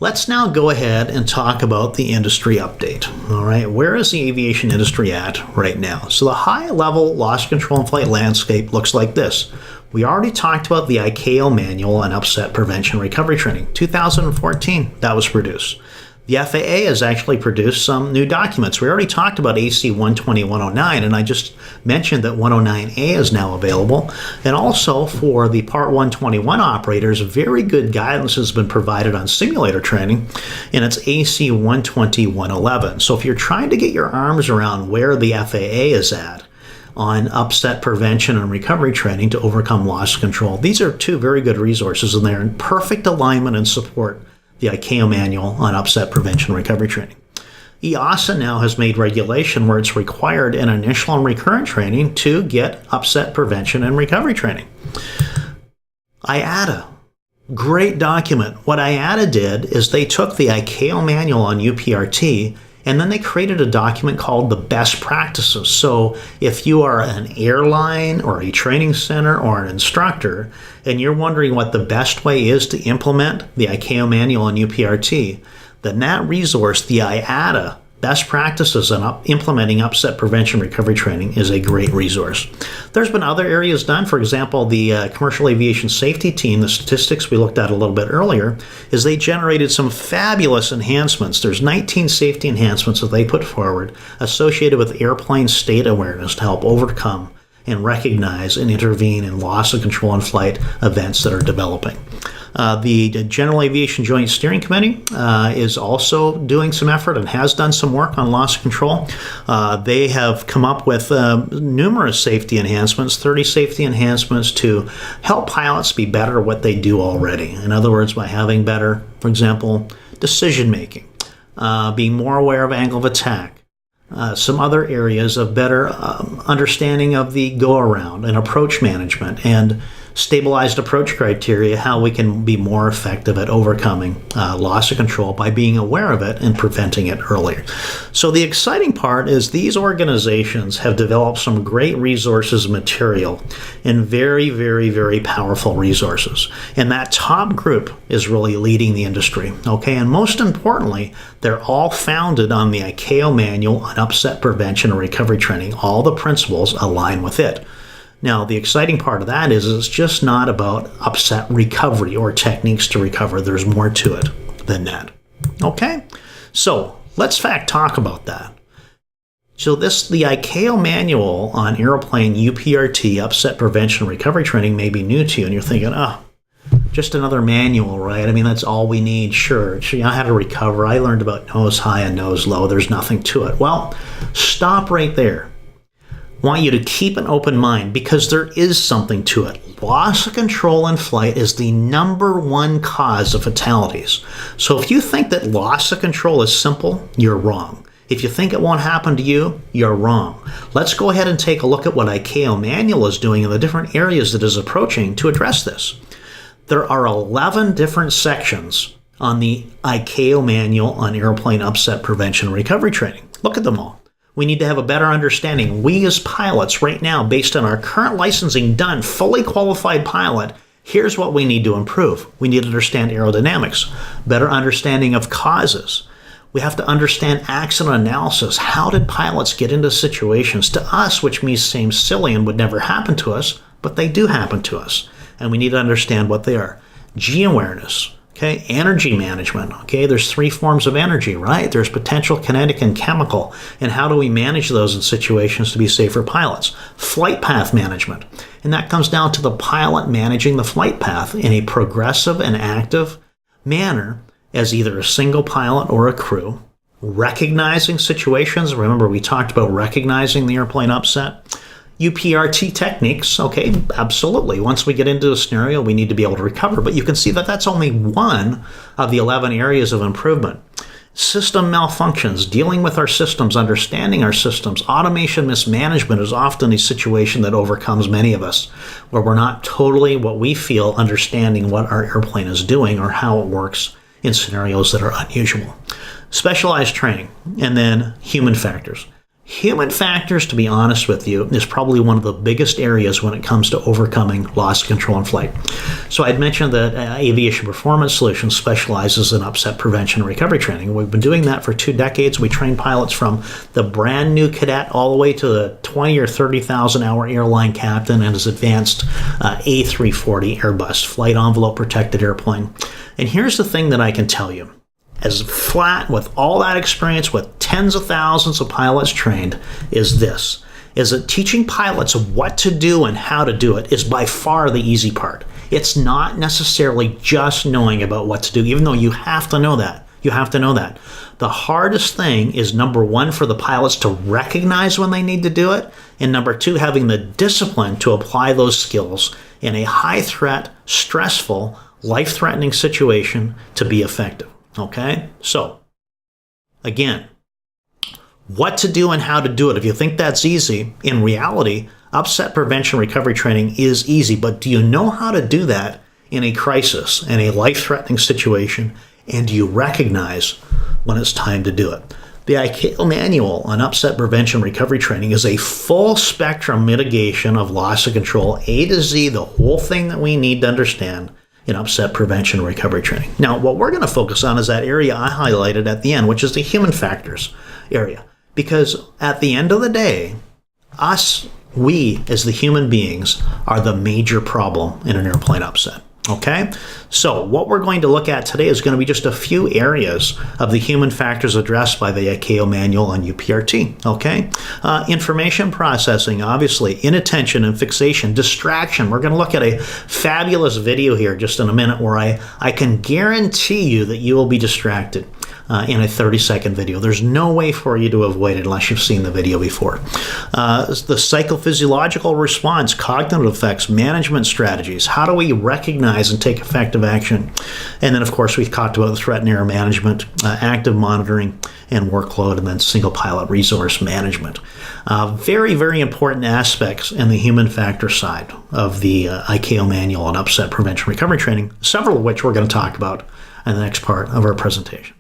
Let's now go ahead and talk about the industry update. All right, where is the aviation industry at right now? So the high-level loss control and flight landscape looks like this. We already talked about the Icao manual on upset prevention recovery training. 2014, that was produced. The FAA has actually produced some new documents. We already talked about AC 120-109, and I just mentioned that 109A is now available. And also for the Part 121 operators, very good guidance has been provided on simulator training, and it's AC 120-111. So if you're trying to get your arms around where the FAA is at on upset prevention and recovery training to overcome loss control, these are two very good resources, and they're in perfect alignment and support the Icao manual on upset prevention and recovery training. EASA now has made regulation where it's required in initial and recurrent training to get upset prevention and recovery training. IATA, great document. What IATA did is they took the Icao manual on UPRT and then they created a document called the best practices. So if you are an airline or a training center or an instructor and you're wondering what the best way is to implement the Icao manual on UPRT, then that resource, the IATA best practices on implementing upset prevention recovery training, is a great resource. There's been other areas done. For example, the commercial aviation safety team, the statistics we looked at a little bit earlier, is they generated some fabulous enhancements. There's 19 safety enhancements that they put forward associated with airplane state awareness to help overcome and recognize and intervene in loss of control in flight events that are developing. The General Aviation Joint Steering Committee is also doing some effort and has done some work on loss of control. They have come up with numerous safety enhancements, 30 safety enhancements to help pilots be better at what they do already. In other words, by having better, for example, decision making, being more aware of angle of attack, some other areas of better understanding of the go-around and approach management and stabilized approach criteria, how we can be more effective at overcoming loss of control by being aware of it and preventing it earlier. So the exciting part is these organizations have developed some great resources material and very, very, very powerful resources. And that top group is really leading the industry. Okay, and most importantly, they're all founded on the Icao manual on upset prevention and recovery training. All the principles align with it. Now, the exciting part of that is it's just not about upset recovery or techniques to recover. There's more to it than that. Okay? So, let's talk about that. So the Icao manual on airplane UPRT, upset prevention and recovery training, may be new to you, and you're thinking, just another manual, right? I mean, that's all we need. Sure, I know how to recover. I learned about nose high and nose low. There's nothing to it. Well, stop right there. I want you to keep an open mind because there is something to it. Loss of control in flight is the #1 cause of fatalities. So if you think that loss of control is simple, you're wrong. If you think it won't happen to you, you're wrong. Let's go ahead and take a look at what Icao manual is doing in the different areas that is approaching to address this. There are 11 different sections on the Icao manual on airplane upset prevention and recovery training. Look at them all. We need to have a better understanding. We as pilots right now, based on our current licensing done, fully qualified pilot, here's what we need to improve. We need to understand aerodynamics, better understanding of causes. We have to understand accident analysis. How did pilots get into situations to us, which may seem silly and would never happen to us, but they do happen to us. And we need to understand what they are. G-awareness. Okay, energy management. Okay, there's 3 forms of energy, right? There's potential, kinetic, and chemical. And how do we manage those in situations to be safer pilots? Flight path management. And that comes down to the pilot managing the flight path in a progressive and active manner as either a single pilot or a crew. Recognizing situations. Remember, we talked about recognizing the airplane upset. UPRT techniques, okay, absolutely. Once we get into a scenario, we need to be able to recover. But you can see that that's only one of the 11 areas of improvement. System malfunctions, dealing with our systems, understanding our systems. Automation mismanagement is often a situation that overcomes many of us, where we're not totally, what we feel, understanding what our airplane is doing or how it works in scenarios that are unusual. Specialized training, and then human factors. Human factors, to be honest with you, is probably one of the biggest areas when it comes to overcoming loss of control in flight. So I'd mentioned that Aviation Performance Solutions specializes in upset prevention and recovery training. We've been doing that for 2 decades. We train pilots from the brand new cadet all the way to the 20 or 30,000 hour airline captain and his advanced A340 Airbus flight envelope protected airplane. And here's the thing that I can tell you. As flat with all that experience with tens of thousands of pilots trained is that teaching pilots what to do and how to do it is by far the easy part. It's not necessarily just knowing about what to do, even though you have to know that. You have to know that. The hardest thing is, number one, for the pilots to recognize when they need to do it, and number two, having the discipline to apply those skills in a high-threat, stressful, life-threatening situation to be effective. Okay, so again, what to do and how to do it. If you think that's easy, in reality, upset prevention recovery training is easy, but do you know how to do that in a crisis, in a life-threatening situation, and do you recognize when it's time to do it? The Icao manual on upset prevention recovery training is a full spectrum mitigation of loss of control, A to Z, the whole thing that we need to understand in upset prevention and recovery training. Now, what we're going to focus on is that area I highlighted at the end, which is the human factors area. Because at the end of the day, we as the human beings are the major problem in an airplane upset. Okay, so what we're going to look at today is going to be just a few areas of the human factors addressed by the Icao manual on UPRT. Okay, information processing, obviously, inattention and fixation, distraction. We're going to look at a fabulous video here just in a minute where I can guarantee you that you will be distracted in a 30-second video. There's no way for you to avoid it unless you've seen the video before. The psychophysiological response, cognitive effects, management strategies. How do we recognize and take effective action? And then, of course, we've talked about the threat and error management, active monitoring and workload, and then single pilot resource management. Very, very important aspects in the human factor side of the Icao manual on upset prevention recovery training, several of which we're going to talk about in the next part of our presentation.